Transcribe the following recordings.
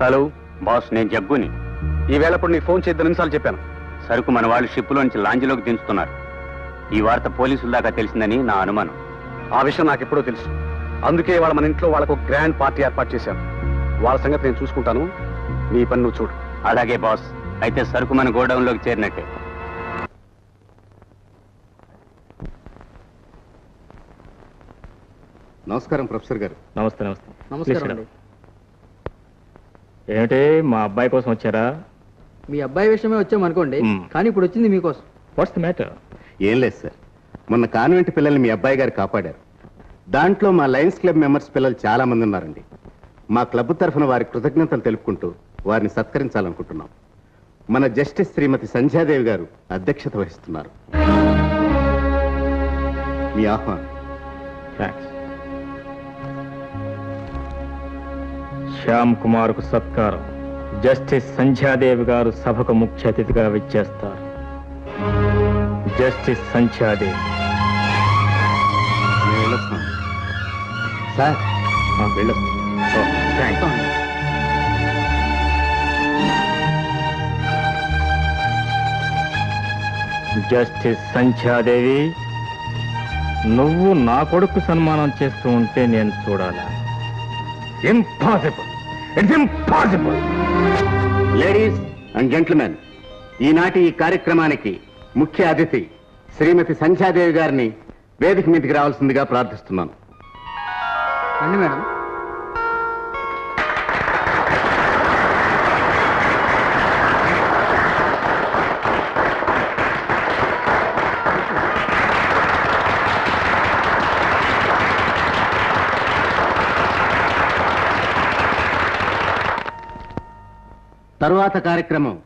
Hello boss, నేను జగ్గుని. ఈవేళప్పుడు నీకు phone చేద్దాం నిమిషాలు చెప్పాను. సరుకు మన వాళ్ళు షిప్లోంచి లాంజ్లోకి దించుతున్నారు. ఈ వార్త పోలీసుల దాకా తెలిసిందని నా అనుమానం. ఆ విషయం నాకు ఎప్పుడో తెలుసు. అందుకే వాళ్ళ మన ఇంట్లో వాళ్ళకు గ్రాండ్ పార్టీ ఏర్పాటు చేశాను. వాళ్ళ సంగతి నేను చూసుకుంటాను. నీ పని నువ్వు చూడు. అలాగే బాస్. అయితే సరుకు మన గోడౌన్లోకి చేరినట్టే. నమస్కారం ప్రొఫెసర్ గారు. నమస్తే నమస్తే. నమస్కారం. ఏమిటి మా అబ్బాయి కోసం వచ్చారా? మీ అబ్బాయి విషయమే వచ్చామనుకోండి, కానీ ఇప్పుడు వచ్చింది మీకోసం. What's the matter? ఏం లేదు సార్, మొన్న కాన్వెంట్ పిల్లల్ని మీ అబ్బాయి గారు కాపాడారు. దాంట్లో మా లయన్స్ క్లబ్ మెంబర్స్ పిల్లలు చాలా మంది ఉన్నారండి. మా క్లబ్ తరఫున వారి కృతజ్ఞతలు తెలుపుకుంటూ వారిని సత్కరించాలనుకుంటున్నాం. మన జస్టిస్ శ్రీమతి సంధ్యాదేవి గారు అధ్యక్షత వహిస్తున్నారు. మీ ఆహ్వానం. థ్యాంక్స్. శ్యామ్ కుమార్ కు సత్కారం. జస్టిస్ సంధ్యాదేవి గారు సభకు ముఖ్య అతిథిగా విచ్చేస్తారు. జస్టిస్ సంధ్యాదేవి. సార్ వెళ్ళొస్తాం. జస్టిస్ సంధ్యాదేవి, నువ్వు నా కొడుకు సన్మానం చేస్తూ ఉంటే నేను చూడాలా? Impossible. It's impossible. Ladies and gentlemen, ఈనాటి ఈ కార్యక్రమానికి ముఖ్య అతిథి శ్రీమతి సంధ్యాదేవి గారిని వేదిక మీదకి రావాల్సిందిగా ప్రార్థిస్తున్నాను. రండి మేడం. తరువాత కార్యక్రమం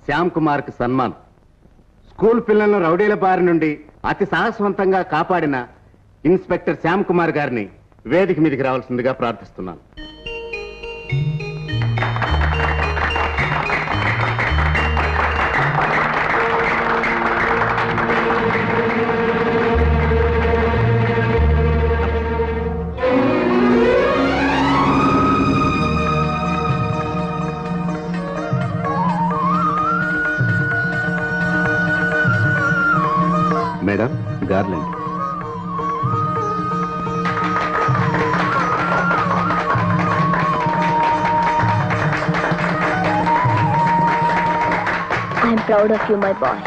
శ్యామ్ కుమార్ కి సన్మానం. స్కూల్ పిల్లలను రౌడీల బారి నుండి అతి సాహసవంతంగా కాపాడిన ఇన్స్పెక్టర్ శ్యామ్ కుమార్ గారిని వేదిక మీదకి రావాల్సిందిగా ప్రార్థిస్తున్నాను. Madam, garland. I'm proud of you, my boy.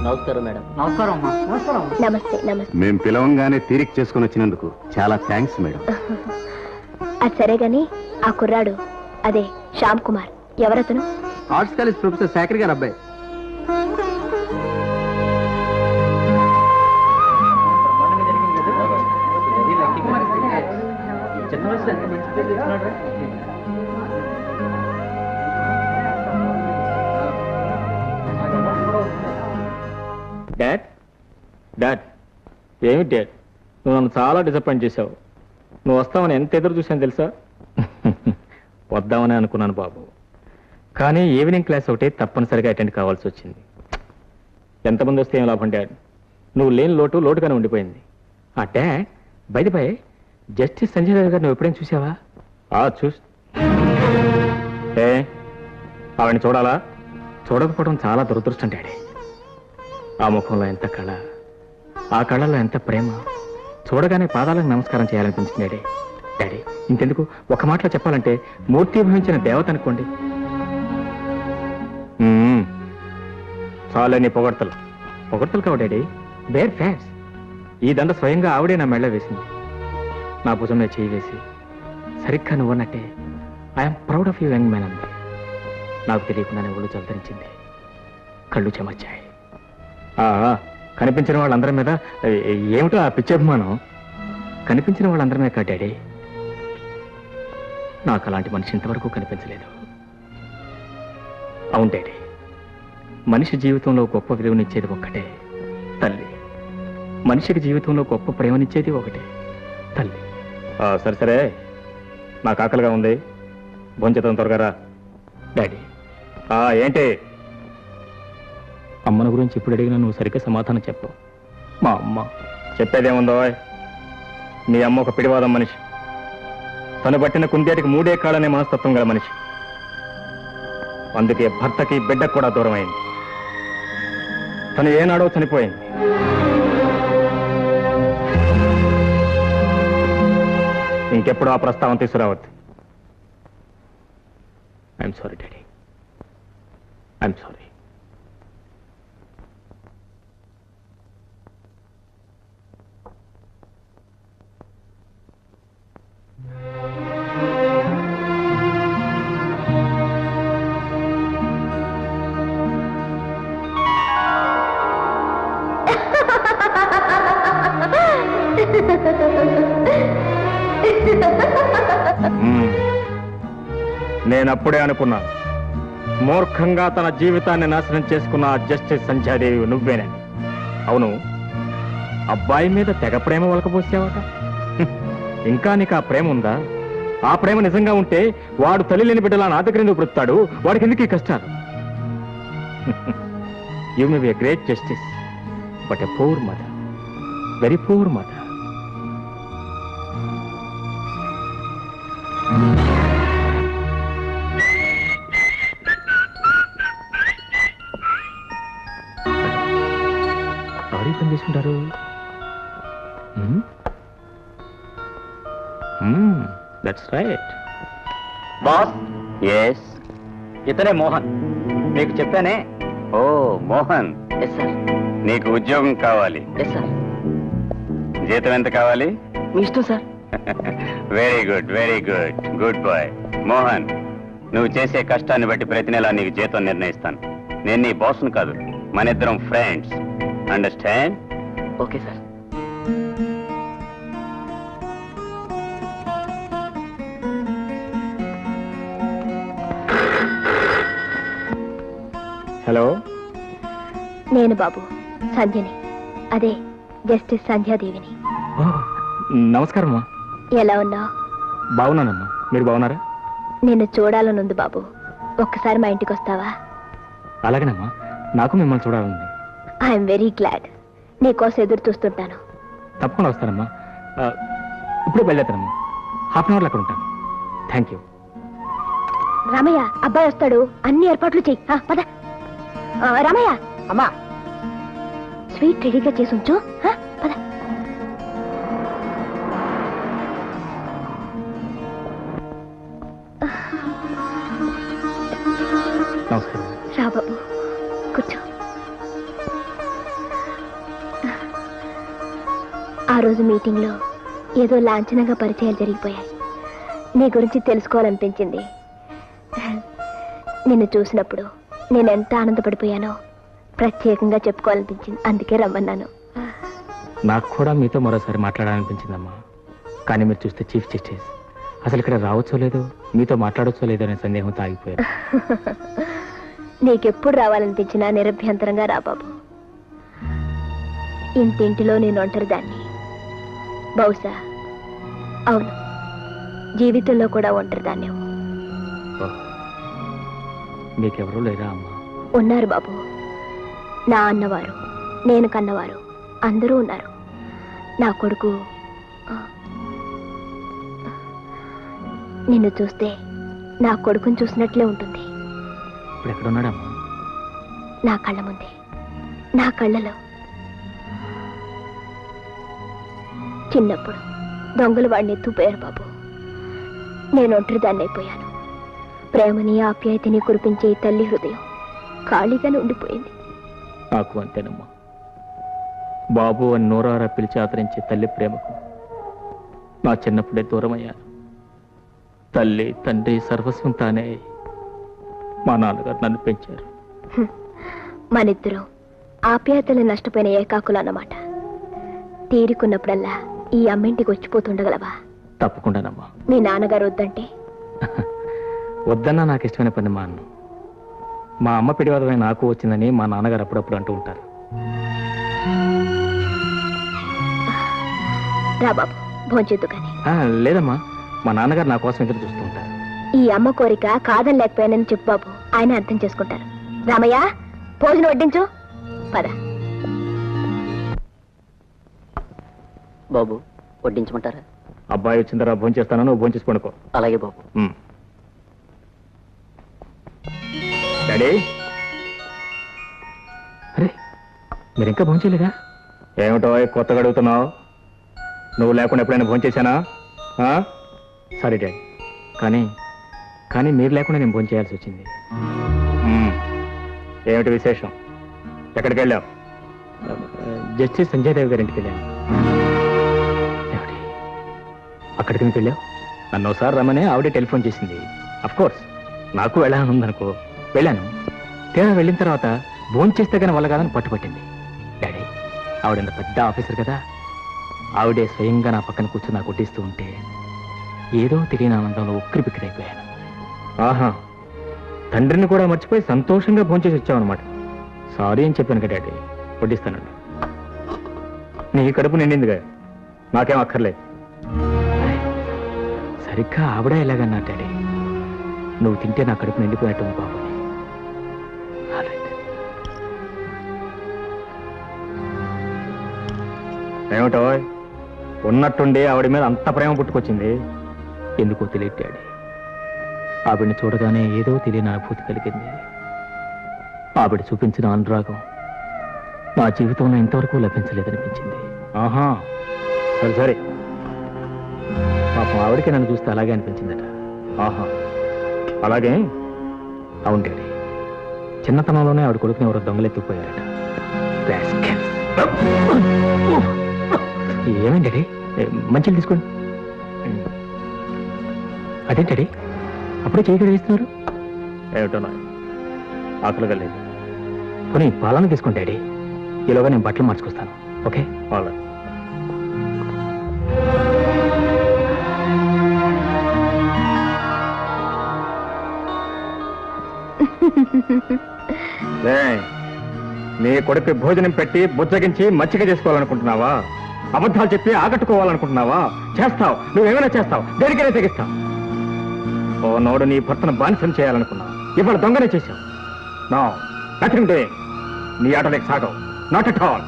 నమస్కారం మేడం. నమస్కారం అమ్మా. నమస్కారం. నమస్తే నమస్తే. మేము పిలవంగానే తీరిక చేసుకుని వచ్చినందుకు చాలా థ్యాంక్స్ మేడం. అది సరే గాని ఆ కుర్రాడు, అదే శ్యామ్ కుమార్, ఎవరతను? ఆర్ట్స్ కాలేజ్ ప్రొఫెసర్ శాఖర్ గారు అబ్బాయి. డాడ్, డాడ్, ఏమి డాడ్, నువ్వు నన్ను చాలా డిసప్పాయింట్ చేశావు. నువ్వు వస్తావని ఎంత ఎదురు చూసాను తెలుసా? వద్దామని అనుకున్నాను బాబు, కానీ ఈవినింగ్ క్లాస్ ఒకటి తప్పనిసరిగా అటెండ్ కావాల్సి వచ్చింది. ఎంతమంది వస్తే ఏం లాభం డాడ్, నువ్వు లేని లోటుగానే ఉండిపోయింది. ఆ dad, by the by, justice Sanjay గారు నువ్వు ఎప్పుడైనా చూసావా? ఏ ఆవిడని చూడాలా? చూడకపోవడం చాలా దురదృష్టం డాడీ. ఆ ముఖంలో ఎంత కళ, ఆ కళలో ఎంత ప్రేమ, చూడగానే పాదాలకు నమస్కారం చేయాలనిపించింది డాడీ. డాడీ, ఇంకెందుకు, ఒక మాటలో చెప్పాలంటే మూర్తిభవించిన దేవత అనుకోండి. చాలని పొగడ్తలు కావు డాడీ, బేర్ ఫ్యాక్ట్స్. ఈ దండ స్వయంగా ఆవిడే నా మెళ్ళ వేసింది, నా భుజం మీద చేయి వేసి, సరిగ్గా నువ్వన్నట్టే I'm proud of you young man అంది. నాకు తెలియకుండానే ఒళ్ళు జలధరించింది, కళ్ళు చెమర్చాయి. కనిపించిన వాళ్ళందరి మీద ఏమిటో ఆ పిచ్చి అభిమానం. కనిపించిన వాళ్ళందరి మీద కాదు డాడీ, నాకు అలాంటి మనిషి ఇంతవరకు కనిపించలేదు. అవును డాడీ, మనిషి జీవితంలో గొప్ప విలువనిచ్చేది ఒక్కటే, తల్లి. మనిషికి జీవితంలో గొప్ప ప్రేమనిచ్చేది ఒకటే, తల్లి. సరే సరే, నాకు ఆకలిగా ఉంది, భోంచేతం త్వరగా రా. డాడీ, ఏంటి? అమ్మను గురించి ఇప్పుడు అడిగినా నువ్వు సరిగ్గా సమాధానం చెప్పు. మా అమ్మ చెప్పేదేముందో, మీ అమ్మ ఒక పిడివాదం మనిషి. తను పట్టిన కుందేటికి 3 కాళ్ళనే మనస్తత్వం గల మనిషి. అందుకే భర్తకి బిడ్డకు కూడా దూరం అయింది. తను ఏనాడో చనిపోయింది. ఇంకెప్పుడు ఆ ప్రస్తావన తీసుకురావద్దు. I'm sorry daddy, I'm sorry. నేనప్పుడే అనుకున్నాను, మూర్ఖంగా తన జీవితాన్ని నాశనం చేసుకున్న ఆ జస్టిస్ సంధ్యాదేవి నువ్వేనని. అవును, అబ్బాయి మీద తెగ ప్రేమ వలకపోసావట. ఇంకా నీకు ఆ ప్రేమ ఉందా? ఆ ప్రేమ నిజంగా ఉంటే వాడు తల్లి లేని బిడ్డలా నా దగ్గర ఎందుకు పుడతాడు? వాడికి ఎందుకు ఈ కష్టాలు? You may be a great justice, but a poor mother, very poor mother. ఎవరు పని చేసుకుంటారు? That's right. బాస్. ఎస్. ఇతనే మోహన్, మీకు చెప్పానే. ఓ మోహన్, ఎస్ సార్, నీకు ఉద్యోగం కావాలి. Yes sir. జీతం ఎంత కావాలి? మీ ఇష్టం sir. Very good, very good, good boy. Mohan, నువ్వు చేసే కష్టాన్ని బట్టి ప్రతి నెలా నీకు జీతం నిర్ణయిస్తాను. నేను నీ బాస్ను కాదు, మన ఇద్దరం friends. Understand? Okay sir. Hello, నేను బాబు సంధ్యని, అదే జస్టిస్ సంధ్యాదేవిని. నమస్కారం అమ్మా. ఎలా ఉన్నావు? బాగున్నానమ్మా, మీరు బాగున్నారా? నిన్ను చూడాలనుంది బాబు, ఒక్కసారి మా ఇంటికి వస్తావా? అలాగేనమ్మా, నాకు మిమ్మల్ని చూడాలండి. I'm very glad. నీకోసం ఎదురు చూస్తుంటాను. తప్పకుండా వస్తానమ్మా. ఇప్పుడు బయలుదేరుతానమ్మా. హాఫ్ అన్ అవర్లో అక్కడ ఉంటాను. Thank you. రామయ్య, అబ్బాయి వస్తాడు, అన్ని ఏర్పాట్లు చెయ్యి. పద. రామయ్య, అమ్మా, స్వీట్ రెడీగా చేసి ఉంచు. పద. నమస్కారం. రా బాబు, కూర్చో. ఆ రోజు మీటింగ్లో ఏదో లాంఛనంగా పరిచయాలు జరిగిపోయాయి. నీ గురించి తెలుసుకోవాలనిపించింది. నిన్ను చూసినప్పుడు నేను ఎంత ఆనందపడిపోయానో ప్రత్యేకంగా చెప్పుకోవాలనిపించింది. అందుకే రమ్మన్నాను. నాకు కూడా మీతో మరోసారి మాట్లాడాలనిపించిందమ్మా. కానీ మీరు చూస్తే చీఫ్ జస్టిస్ అసలు ఇక్కడ రావచ్చో లేదో, మీతో మాట్లాడొచ్చో లేదో అనే సందేహంతో ఆగిపోయారు. నీకెప్పుడు రావాలనిపించినా నిరభ్యంతరంగా రా బాబు. ఇంటింటిలో నేను ఒంటరి దాన్ని. బహుశా అవును, జీవితంలో కూడా ఒంటరి దాన్ని. మీకెవరూ లేరా అమ్మా? ఉన్నారు బాబు. నా అన్నవారు, నేను కన్నవారు అందరూ ఉన్నారు. నా కొడుకు నిన్ను చూస్తే నా కొడుకుని చూసినట్లే ఉంటుంది. ఇప్పుడు ఎక్కడున్నాడమ్మా? నా కళ్ళ ముందే, నా కళ్ళలో. చిన్నప్పుడు దొంగలు వాడిని ఎత్తుపోయారు బాబు. నేను ఒంటరి దాన్ని అయిపోయాను. ప్రేమని ఆప్యాయతని కురిపించే ఈ తల్లి హృదయం ఖాళీగానే ఉండిపోయింది. నాకు అంతేనమ్మా. బాబు అని నోరారా పిలిచి ఆదరించే తల్లి ప్రేమకు నా చిన్నప్పుడే దూరమయ్యాను. తల్లి తండ్రి సర్వస్వం తానే మా నాన్నగారు నన్ను పెంచారు. మనిద్దరం ఆప్యాయతలు నష్టపోయిన ఏకాకులు అన్నమాట. తీరుకున్నప్పుడల్లా ఈ అమ్మింటికి వచ్చిపోతుండగలవా? తప్పకుండానమ్మా. మీ నాన్నగారు వద్దంటే? వద్దన్నా నాకు ఇష్టమైన పని మా అన్న. మా అమ్మ పిడివాదమే నాకు వచ్చిందని మా నాన్నగారు అప్పుడప్పుడు అంటూ ఉంటారు. రా బాబు, భోంచేద్దు కానీ. లేదమ్మా, మా నాన్నగారు నా కోసం ఎదురు చూస్తూ ఉంటారు. ఈ అమ్మ కోరిక కాదని లేకపోయానని చెప్పు బాబు, ఆయన అర్థం చేసుకుంటారు. రామయ్య, భోజనం వడ్డించు. పద బాబు, వడ్డించమంటారా? అబ్బాయి వచ్చిన తర్వాత భోజనం చేస్తాను, నువ్వు భోజనం చేసి పడుకో. అలాగే బాబు. డాడీ, అరే మీరు ఇంకా భోజనం చేయలేదా? ఏమిటో కొత్తగా అడుగుతున్నావు? నువ్వు లేకుండా ఎప్పుడైనా భోజనం చేశానా? సారీ డాడీ, కానీ మీరు లేకుండా నేను భోజనం చేయాల్సి వచ్చింది. ఏమిటి విశేషం? ఎక్కడికి వెళ్ళావు? జస్టిస్ సంజయ్ దేవ్ గారి ఇంటికి వెళ్ళాను. అక్కడికి ఎందుకు వెళ్ళావు? నన్ను ఒకసారి రమ్మని ఆవిడే టెలిఫోన్ చేసింది. కోర్స్ నాకు వెళ్ళాలని ఉందనుకో, వెళ్ళాను. తీరా వెళ్ళిన తర్వాత భోజనం చేస్తే కానీ వల్ల కాదని పట్టుపట్టింది. డాడీ, ఆవిడ పెద్ద ఆఫీసర్ కదా, ఆవిడే స్వయంగా నా పక్కన కూర్చొని నాకు కొట్టిస్తూ ఉంటే ఏదో తెలియని ఆనందంలో ఉక్కిరి బిక్కిరి అయిపోయాను. ఆహా, తండ్రిని కూడా మర్చిపోయి సంతోషంగా భోంచేసి వచ్చావన్నమాట. సారీ అని చెప్పాను కదా డాడీ, వడ్డిస్తానండి. నీ కడుపు నిండిందిగా, నాకేం అక్కర్లేదు. సరిగ్గా ఆవిడ ఎలాగన్నా డాడీ, నువ్వు తింటే నా కడుపు నిండిపోయినట్టుంది బాబు. ఏమిటో ఉన్నట్టుండి ఆవిడ మీద అంత ప్రేమ పుట్టుకొచ్చింది, ఎందుకో తెలియదు డాడీ. ఆవిడని చూడగానే ఏదో తెలియని అనుభూతి కలిగింది. ఆవిడ చూపించిన అనురాగం నా జీవితంలో ఇంతవరకు లభించలేదనిపించింది. ఆహా, సరే పాపం ఆవిడకి నన్ను చూస్తే అలాగే అనిపించిందట. ఆహా, అలాగే? అవును డాడీ, చిన్నతనంలోనే ఆవిడ కొడుకుని ఎవరో దొంగలెత్తుకుపోయారట. ఏమైంది డాడీ? మంచిలు తీసుకోండి. అదేంటండి అప్పుడే చేయగడ వేస్తున్నారు? ఏమిటో ఆకలిగా లేదు. కొన్ని పాలన తీసుకోండి డాడీ, ఈలోగా నేను బట్టలు మార్చుకొస్తాను. ఓకే? నీ కొడుకు భోజనం పెట్టి బుజ్జగించి మచ్చిక చేసుకోవాలనుకుంటున్నావా? అబద్ధాలు చెప్పి ఆకట్టుకోవాలనుకుంటున్నావా? చేస్తావు, నువ్వేమైనా చేస్తావు, దేనికైనా తెగిస్తావు. ఓ నోడు నీ భర్తను బానిసం చేయాలనుకున్నావు, ఇవాళ దొంగనే చేశావు. No, nothing doing. నీ ఆటలేక సాగవు. Not at all.